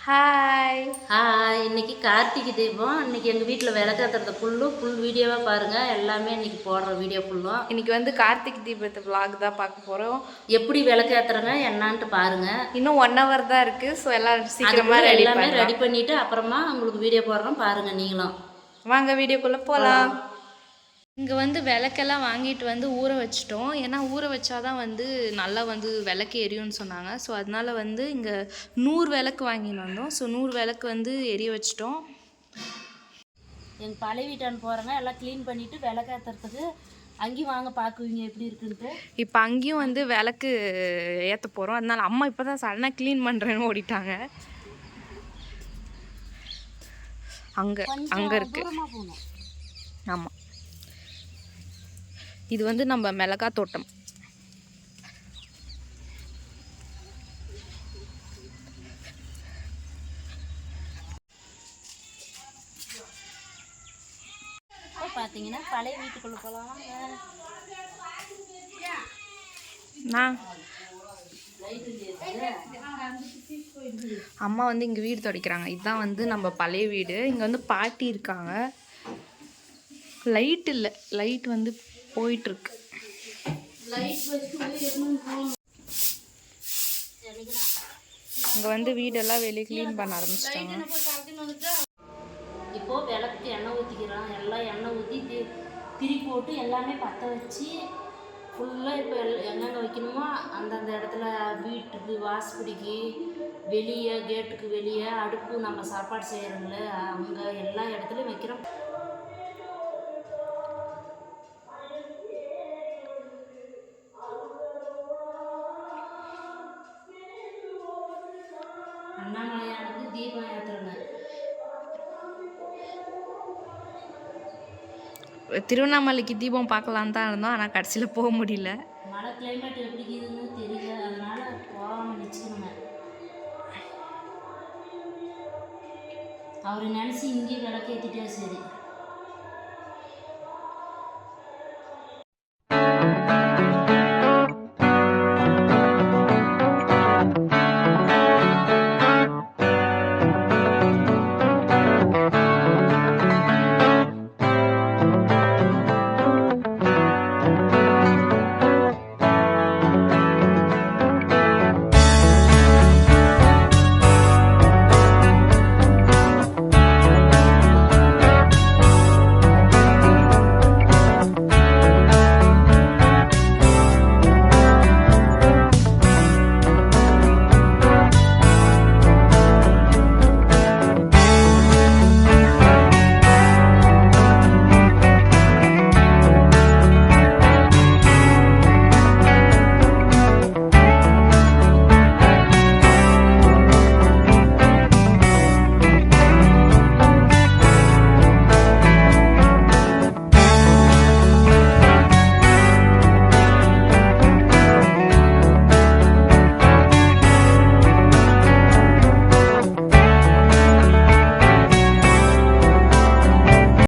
Hi hi. இன்னைக்கு கார்த்திகை தீபம். இன்னைக்கு எங்கள் வீட்டில் விளக்கேற்றுறது ஃபுல் வீடியோவாக பாருங்கள். எல்லாமே இன்னைக்கு போடுற வீடியோ ஃபுல்லும். இன்னைக்கு வந்து கார்த்திகை தீபத்து vlog தான் பார்க்க போகிறோம். எப்படி விளக்கேற்றுறங்க என்னான்ட்டு பாருங்கள். இன்னும் 1 hour தான் இருக்குது. ஸோ எல்லாம் சீக்கிரமாக எல்லாமே ரெடி பண்ணிவிட்டு அப்புறமா உங்களுக்கு வீடியோ போடுறோம் பாருங்கள். நீங்களும் வாங்க வீடியோக்குள்ளே போகலாம். இங்கே வந்து விளக்கெல்லாம் வாங்கிட்டு வந்து ஊற வச்சிட்டோம். ஏன்னா ஊற வச்சாதான் வந்து நல்லா வந்து விளக்கு எரியும்னு சொன்னாங்க. ஸோ அதனால வந்து இங்கே 100 விளக்கு வாங்கின்னு வந்தோம். ஸோ 100 விளக்கு வந்து எரிய வச்சிட்டோம். எங்கள் பழைய வீட்டான்னு போகிறேங்க. எல்லாம் க்ளீன் பண்ணிவிட்டு விளக்கேற்றுறதுக்கு அங்கேயும் வாங்க பார்க்குவீங்க எப்படி இருக்குன்ட்டு. இப்போ அங்கேயும் வந்து விளக்கு ஏற்ற போகிறோம். அதனால அம்மா இப்போ தான் சடனாக க்ளீன் பண்ணுறேன்னு ஓடிட்டாங்க. அங்கே இருக்கு. ஆமாம், இது வந்து நம்ம மிளகா தோட்டம். பார்த்தீங்கன்னா பழைய வீட்டுக்குள்ளே போகலாம். அம்மா வந்து இங்கே வீடு துடைக்கிறாங்க. இதுதான் வந்து நம்ம பழைய வீடு. இங்கே வந்து பாட்டி இருக்காங்க. லைட் இல்லை, லைட் வந்து போயிட்டுருக்கு. இங்கே வந்து வீடெல்லாம் வெளியே க்ளீன் பண்ண ஆரம்பிச்சிட்டாங்க. இப்போது விளக்கு எண்ணெய் ஊற்றிக்கிறோம். எல்லாம் எண்ணெய் ஊற்றி திரி போட்டு எல்லாமே பற்ற வச்சு ஃபுல்லாக இப்போ எங்கெங்கே வைக்கணுமோ அந்தந்த இடத்துல வீட்டுக்கு வாசப்படிக்கு வெளியே கேட்டுக்கு வெளியே அடுப்பு நம்ம சாப்பாடு செய்கிறோம்ல அங்கே எல்லா இடத்துலையும் வைக்கிறோம். அண்ணாமலையானுக்கு தீபம் ஏற்றுறங்க. திருவண்ணாமலைக்கு தீபம் பார்க்கலான்னு தான் இருந்தோம். ஆனால் கடைசியில் போக முடியல. மழை கிளைமேட் எப்படி இருக்குதுன்னு தெரியல. அதனால போகாமல் நினச்சிக்கணுங்க. அவரை நினச்சி இங்கேயே விளக்கேற்றிட்டே சரி.